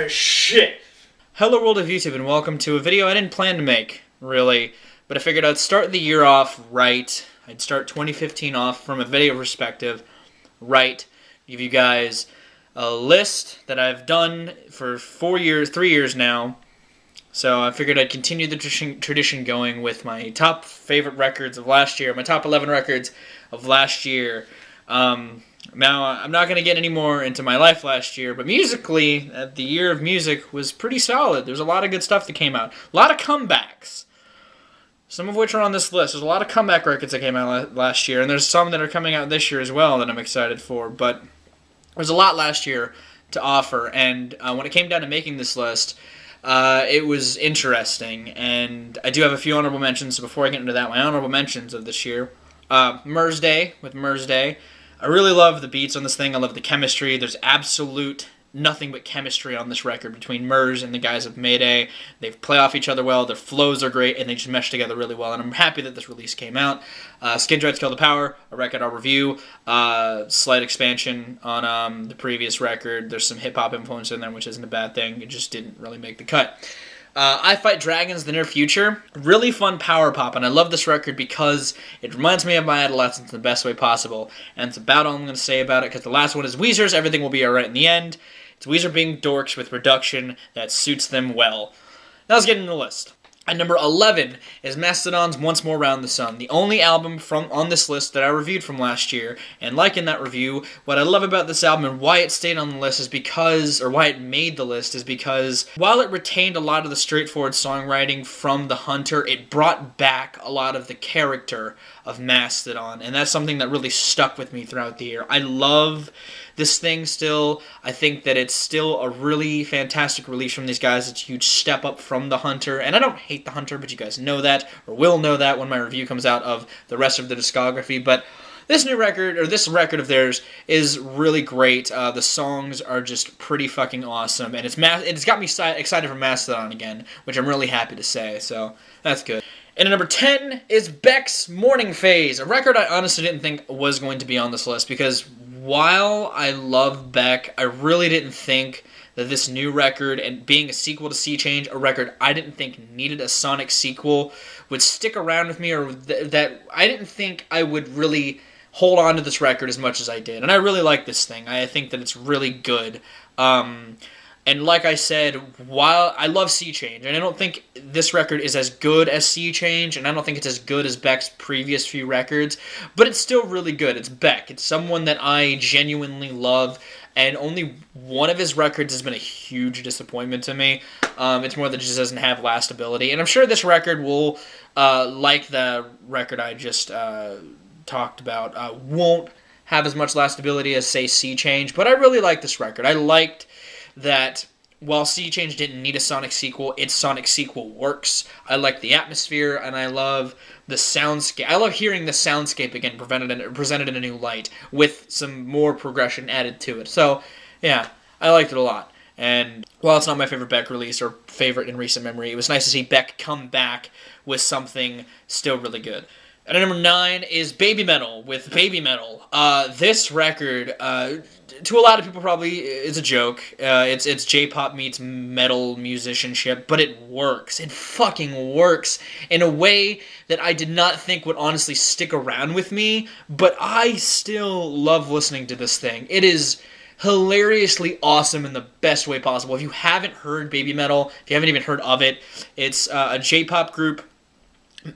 Shit. Hello world of YouTube and welcome to a video I didn't plan to make, really, but I figured I'd start the year off right. I'd start 2015 off from a video perspective right. Give you guys a list that I've done for 3 years now. So I figured I'd continue the tradition going with my top favorite records of last year, my top 11 records of last year. Now, I'm not going to get any more into my life last year, but musically, the year of music was pretty solid. There's a lot of good stuff that came out. A lot of comebacks, some of which are on this list. There's a lot of comeback records that came out last year, and there's some that are coming out this year as well that I'm excited for. But there's a lot last year to offer, and when it came down to making this list, it was interesting. And I do have a few honorable mentions, so before I get into that, my honorable mentions of this year. Murs Day, with Murs Day. I really love the beats on this thing. I love the chemistry. There's absolute nothing but chemistry on this record between Murs and the guys of Mayday. They play off each other well. Their flows are great, and they just mesh together really well. And I'm happy that this release came out. Skin Dreads Kill the Power, a record I'll review. Slight expansion on the previous record. There's some hip-hop influence in there, which isn't a bad thing. It just didn't really make the cut. I Fight Dragons, The Near Future. Really fun power pop, and I love this record because it reminds me of my adolescence in the best way possible. And it's about all I'm going to say about it, because the last one is Weezer's Everything Will Be Alright in the End. It's Weezer being dorks with reduction that suits them well. Now let's get into the list. At number 11 is Mastodon's Once More Round the Sun, the only album on this list that I reviewed from last year. And like in that review, what I love about this album and why it stayed on the list is because, or why it made the list, is because while it retained a lot of the straightforward songwriting from The Hunter, it brought back a lot of the character of Mastodon. And that's something that really stuck with me throughout the year. I love this thing still. I think that it's still a really fantastic release from these guys. It's a huge step up from The Hunter. And I don't hate The Hunter, but you guys know that, or will know that when my review comes out of the rest of the discography. But this new record, or this record of theirs, is really great. The songs are just pretty fucking awesome. And it's got me excited for Mastodon again, which I'm really happy to say. So that's good. And at number 10 is Beck's Morning Phase, a record I honestly didn't think was going to be on this list, because while I love Beck, I really didn't think that this new record, and being a sequel to Sea Change, a record I didn't think needed a Sonic sequel, would stick around with me, or that I didn't think I would really hold on to this record as much as I did. And I really like this thing. I think that it's really good. And like I said, while I love Sea Change, and I don't think this record is as good as Sea Change, and I don't think it's as good as Beck's previous few records, but it's still really good. It's Beck. It's someone that I genuinely love, and only one of his records has been a huge disappointment to me. It's more that it just doesn't have lastability, and I'm sure this record will, like the record I just talked about, won't have as much lastability as, say, Sea Change, but I really like this record. I liked that while Sea Change didn't need a Sonic sequel, its Sonic sequel works. I like the atmosphere, and I love the soundscape. I love hearing the soundscape again presented in a new light, with some more progression added to it. So, yeah, I liked it a lot. And while it's not my favorite Beck release, or favorite in recent memory, it was nice to see Beck come back with something still really good. And at number 9 is Babymetal, with Babymetal. This record, to a lot of people probably is a joke. It's J-pop meets metal musicianship, but it works. It fucking works in a way that I did not think would honestly stick around with me, but I still love listening to this thing. It is hilariously awesome in the best way possible. If you haven't heard Babymetal, if you haven't even heard of it, it's a J-pop group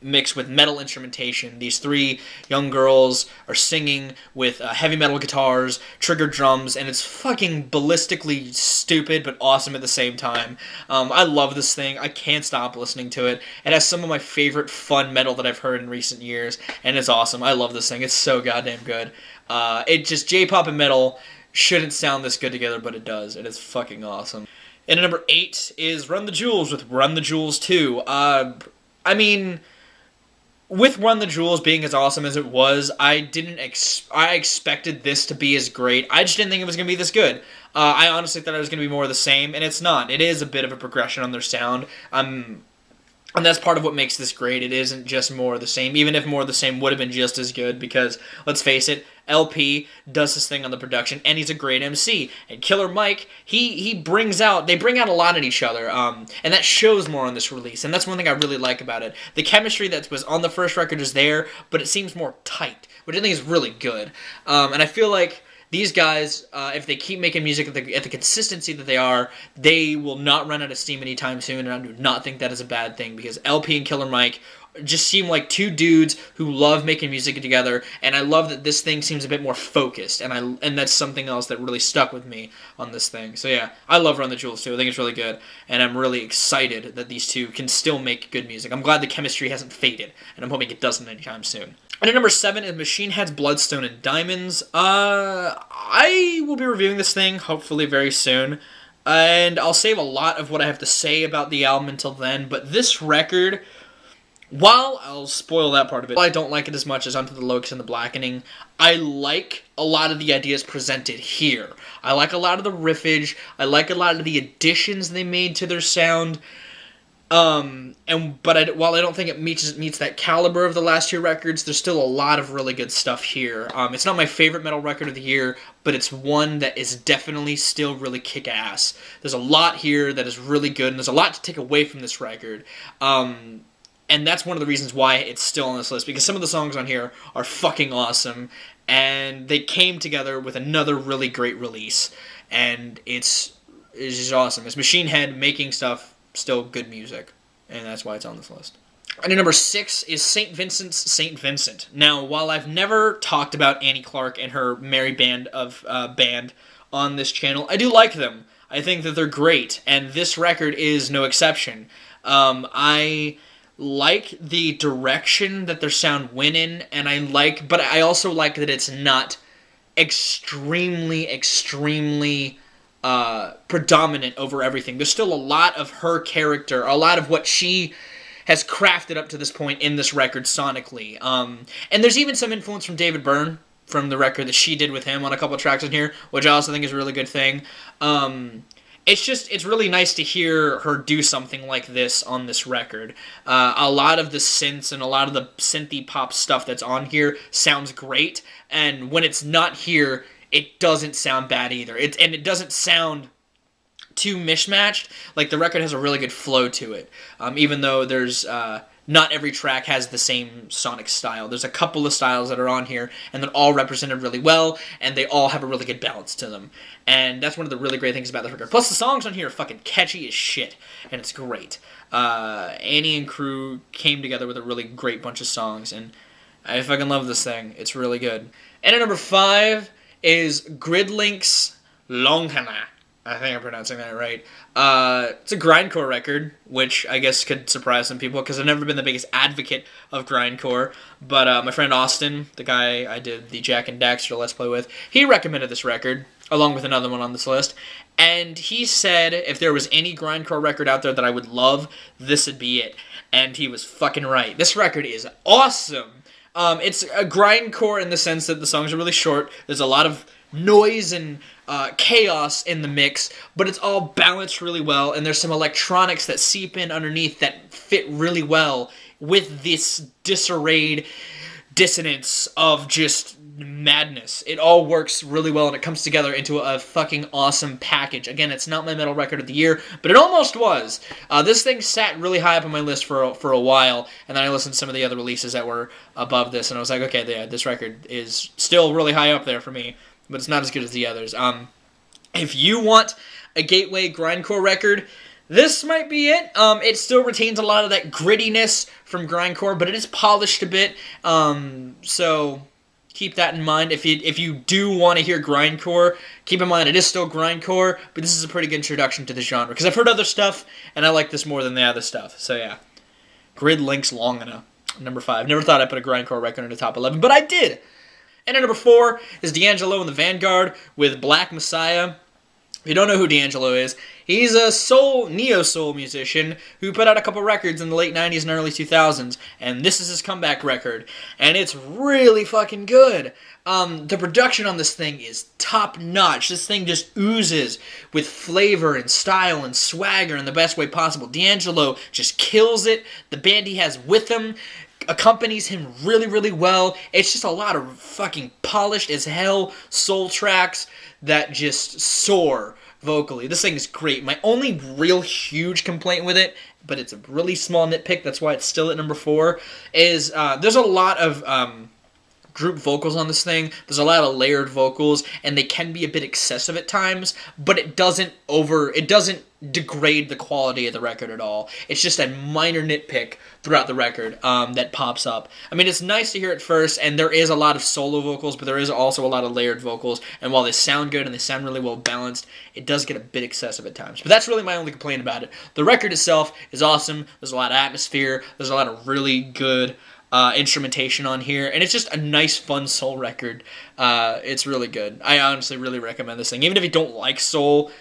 mixed with metal instrumentation. These 3 young girls are singing with heavy metal guitars, trigger drums, and it's fucking ballistically stupid but awesome at the same time. I love this thing. I can't stop listening to it. It has some of my favorite fun metal that I've heard in recent years, and it's awesome. I love this thing. It's so goddamn good. It just, J-pop and metal shouldn't sound this good together, but it does, and it's fucking awesome. And at number 8 is Run the Jewels, with Run the Jewels 2. I mean, with Run the Jewels being as awesome as it was, I expected this to be as great. I just didn't think it was going to be this good. I honestly thought it was going to be more of the same, and it's not. It is a bit of a progression on their sound. I'm And that's part of what makes this great. It isn't just more of the same, even if more of the same would have been just as good, because, let's face it, LP does his thing on the production, and he's a great MC. And Killer Mike, they bring out a lot in each other, and that shows more on this release, and that's one thing I really like about it. The chemistry that was on the first record is there, but it seems more tight, which I think is really good. And I feel like these guys, if they keep making music at the consistency that they are, they will not run out of steam anytime soon, and I do not think that is a bad thing, because LP and Killer Mike just seem like two dudes who love making music together, and I love that this thing seems a bit more focused, and that's something else that really stuck with me on this thing. So yeah, I love Run the Jewels too. I think it's really good, and I'm really excited that these two can still make good music. I'm glad the chemistry hasn't faded, and I'm hoping it doesn't anytime soon. And at number 7 is Machine Head's Bloodstone and Diamonds. I will be reviewing this thing hopefully very soon, and I'll save a lot of what I have to say about the album until then, but this record, while I'll spoil that part of it, I don't like it as much as Unto the Locust and the Blackening. I like a lot of the ideas presented here. I like a lot of the riffage. I like a lot of the additions they made to their sound. While I don't think it meets that caliber of the last two records, there's still a lot of really good stuff here. It's not my favorite metal record of the year, but it's one that is definitely still really kick-ass. There's a lot here that is really good, and there's a lot to take away from this record. And that's one of the reasons why it's still on this list, because some of the songs on here are fucking awesome, and they came together with another really great release, and it's just awesome. It's Machine Head making stuff, still good music, and that's why it's on this list. And at number 6 is St. Vincent's St. Vincent. Now, while I've never talked about Annie Clark and her merry band on this channel, I do like them. I think that they're great, and this record is no exception. I like the direction that their sound went in, but I also like that it's not extremely predominant over everything. There's still a lot of her character, a lot of what she has crafted up to this point in this record sonically. And there's even some influence from David Byrne from the record that she did with him on a couple of tracks in here, which I also think is a really good thing. It's really nice to hear her do something like this on this record. A lot of the synths and a lot of the synthy pop stuff that's on here sounds great, and when it's not here, it doesn't sound bad either. It doesn't sound too mishmatched. Like, the record has a really good flow to it, even though there's not every track has the same sonic style. There's a couple of styles that are on here, and they're all represented really well, and they all have a really good balance to them. And that's one of the really great things about the record. Plus, the songs on here are fucking catchy as shit, and it's great. Annie and crew came together with a really great bunch of songs, and I fucking love this thing. It's really good. And at number 5 is Gridlink's Longhena. I think I'm pronouncing that right. It's a grindcore record, which I guess could surprise some people, because I've never been the biggest advocate of grindcore. But my friend Austin, the guy I did the Jack and Daxter Let's Play with, he recommended this record, along with another one on this list. And he said if there was any grindcore record out there that I would love, this would be it. And he was fucking right. This record is awesome. It's a grindcore in the sense that the songs are really short. There's a lot of noise and chaos in the mix, but it's all balanced really well, and there's some electronics that seep in underneath that fit really well with this disarrayed dissonance of just madness. It all works really well, and it comes together into a fucking awesome package. Again, it's not my metal record of the year, but it almost was. This thing sat really high up on my list for a while, and then I listened to some of the other releases that were above this, and I was like, okay, yeah, this record is still really high up there for me, but it's not as good as the others. If you want a gateway grindcore record, this might be it. It still retains a lot of that grittiness from grindcore, but it is polished a bit. So keep that in mind. If you do want to hear grindcore, keep in mind it is still grindcore, but this is a pretty good introduction to the genre, because I've heard other stuff, and I like this more than the other stuff. So yeah, Gridlink's Longhena, number 5. Never thought I'd put a grindcore record in the top 11, but I did. And at number 4 is D'Angelo and the Vanguard with Black Messiah. If you don't know who D'Angelo is, he's a neo-soul musician who put out a couple records in the late 90s and early 2000s, and this is his comeback record, and it's really fucking good. The production on this thing is top-notch. This thing just oozes with flavor and style and swagger in the best way possible. D'Angelo just kills it. The band he has with him accompanies him really, really well. It's just a lot of fucking polished as hell soul tracks that just soar vocally. This thing is great. My only real huge complaint with it, but it's a really small nitpick, that's why it's still at number 4, is there's a lot of group vocals on this thing. There's a lot of layered vocals, and they can be a bit excessive at times, but it doesn't degrade the quality of the record at all. It's just a minor nitpick throughout the record that pops up. I mean, it's nice to hear it first, and there is a lot of solo vocals, but there is also a lot of layered vocals, and while they sound good and they sound really well balanced, it does get a bit excessive at times. But that's really my only complaint about it. The record itself is awesome. There's a lot of atmosphere. There's a lot of really good instrumentation on here, and it's just a nice, fun soul record. It's really good. I honestly really recommend this thing. Even if you don't like soul,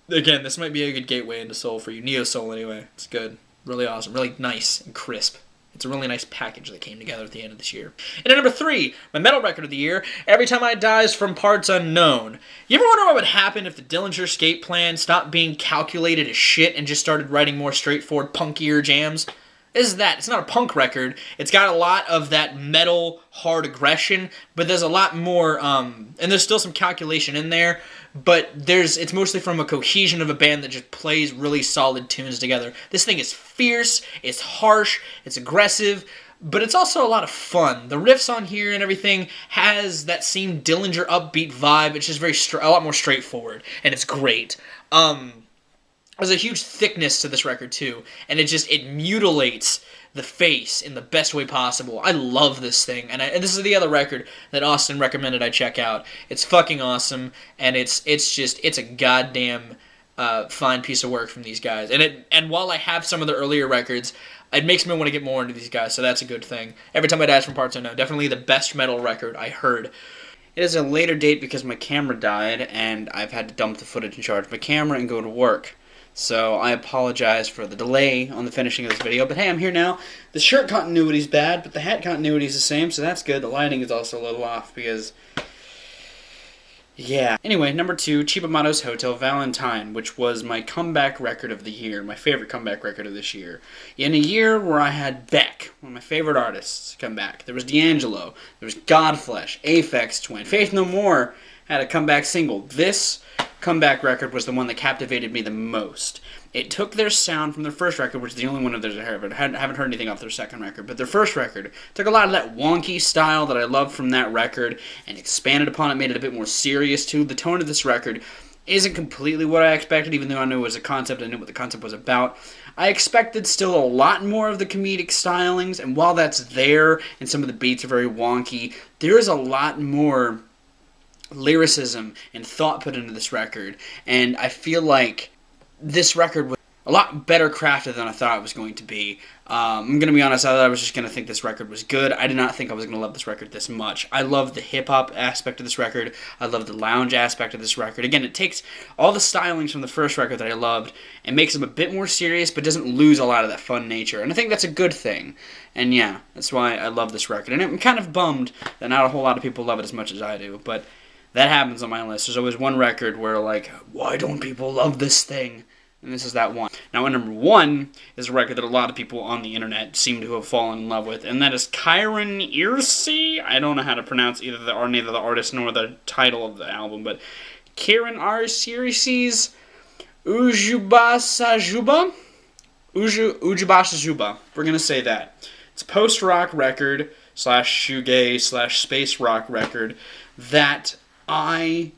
again, this might be a good gateway into soul for you. Neo-soul, anyway. It's good. Really awesome. Really nice and crisp. It's a really nice package that came together at the end of this year. And at number 3, my metal record of the year, Every Time I Die's from Parts Unknown. You ever wonder what would happen if the Dillinger Escape Plan stopped being calculated as shit and just started writing more straightforward, punkier jams? This is that. It's not a punk record. It's got a lot of that metal, hard aggression, but there's a lot more, and there's still some calculation in there, but it's mostly from a cohesion of a band that just plays really solid tunes together. This thing is fierce, it's harsh, it's aggressive, but it's also a lot of fun. The riffs on here and everything has that same Dillinger upbeat vibe. It's just a lot more straightforward, and it's great. There's a huge thickness to this record, too, and it mutilates the face in the best way possible. I love this thing, and this is the other record that Austin recommended I check out. It's fucking awesome, and it's a goddamn fine piece of work from these guys. And while I have some of the earlier records, it makes me want to get more into these guys, so that's a good thing. Every Time I Die from Parts Unknown, definitely the best metal record I heard. It is a later date because my camera died, and I've had to dump the footage and charge my camera and go to work. So I apologize for the delay on the finishing of this video, but hey, I'm here now. The shirt continuity is bad, but the hat continuity is the same, so that's good. The lighting is also a little off because, yeah. Anyway, number 2, Cibo's Hotel Valentine, which was my comeback record of the year, my favorite comeback record of this year. In a year where I had Beck, one of my favorite artists, come back. There was D'Angelo, there was Godflesh, Aphex Twin, Faith No More had a comeback single. This comeback record was the one that captivated me the most. It took their sound from their first record, which is the only one of theirs I heard. I haven't heard anything off their second record, but their first record took a lot of that wonky style that I loved from that record and expanded upon it, made it a bit more serious too. The tone of this record isn't completely what I expected, even though I knew it was a concept, I knew what the concept was about. I expected still a lot more of the comedic stylings, and while that's there, and some of the beats are very wonky, there is a lot more lyricism and thought put into this record, and I feel like this record was a lot better crafted than I thought it was going to be. I'm going to be honest, I thought I was just going to think this record was good. I did not think I was going to love this record this much. I love the hip-hop aspect of this record. I love the lounge aspect of this record. Again, it takes all the stylings from the first record that I loved and makes them a bit more serious, but doesn't lose a lot of that fun nature. And I think that's a good thing. And yeah, that's why I love this record. And I'm kind of bummed that not a whole lot of people love it as much as I do, but that happens on my list. There's always one record where, like, why don't people love this thing? And this is that one. Now, number 1 is a record that a lot of people on the internet seem to have fallen in love with, and that is Kairon IRSE. I don't know how to pronounce neither the artist nor the title of the album, but Kairon IRSE's Ujubasa juba? Ujubasa juba. We're going to say that. It's a post-rock record / shoegaze / space rock record that I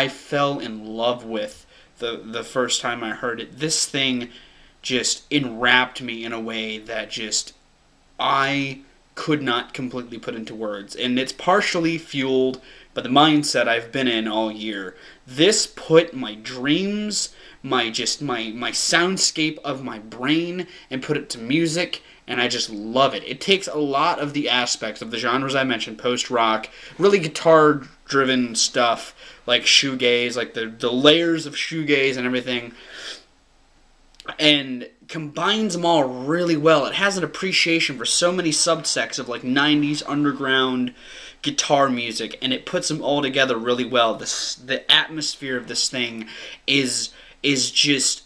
fell in love with the first time I heard it. This thing just enwrapped me in a way that I could not completely put into words. And it's partially fueled by the mindset I've been in all year. This put my dreams, my soundscape of my brain, and put it to music, and I just love it. It takes a lot of the aspects of the genres I mentioned, post-rock, really guitar driven stuff, like shoegaze, like the layers of shoegaze and everything, and combines them all really well. It has an appreciation for so many subsects of like 90s underground guitar music, and it puts them all together really well. The atmosphere of this thing is just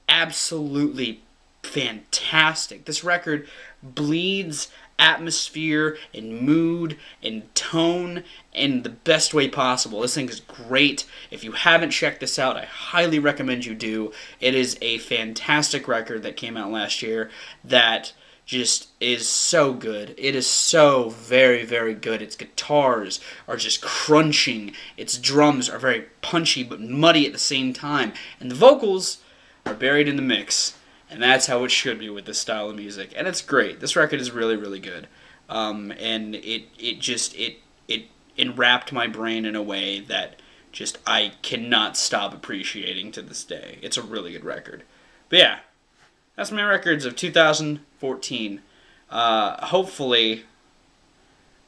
absolutely fantastic. This record bleeds atmosphere and mood and tone in the best way possible. This thing is great. If you haven't checked this out, I highly recommend you do. It is a fantastic record that came out last year that just is so good. It is so very, very good. Its guitars are just crunching. Its drums are very punchy but muddy at the same time. And the vocals are buried in the mix. And that's how it should be with this style of music. And it's great. This record is really, really good. And it enwrapped my brain in a way that just I cannot stop appreciating to this day. It's a really good record. But yeah, that's my records of 2014. Hopefully,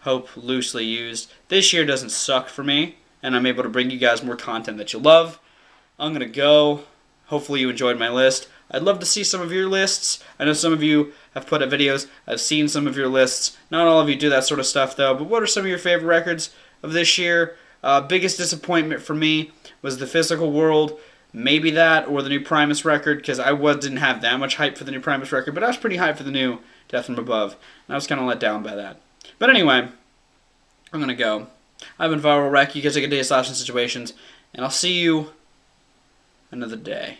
hope loosely used, this year doesn't suck for me, and I'm able to bring you guys more content that you love. I'm going to go. Hopefully you enjoyed my list. I'd love to see some of your lists. I know some of you have put up videos. I've seen some of your lists. Not all of you do that sort of stuff, though. But what are some of your favorite records of this year? Biggest disappointment for me was the Physical World. Maybe that or the new Primus record, because I didn't have that much hype for the new Primus record, but I was pretty hyped for the new Death from Above. And I was kind of let down by that. But anyway, I'm going to go. I've been ViralRak. You guys take a day of Slash and Situations, and I'll see you another day.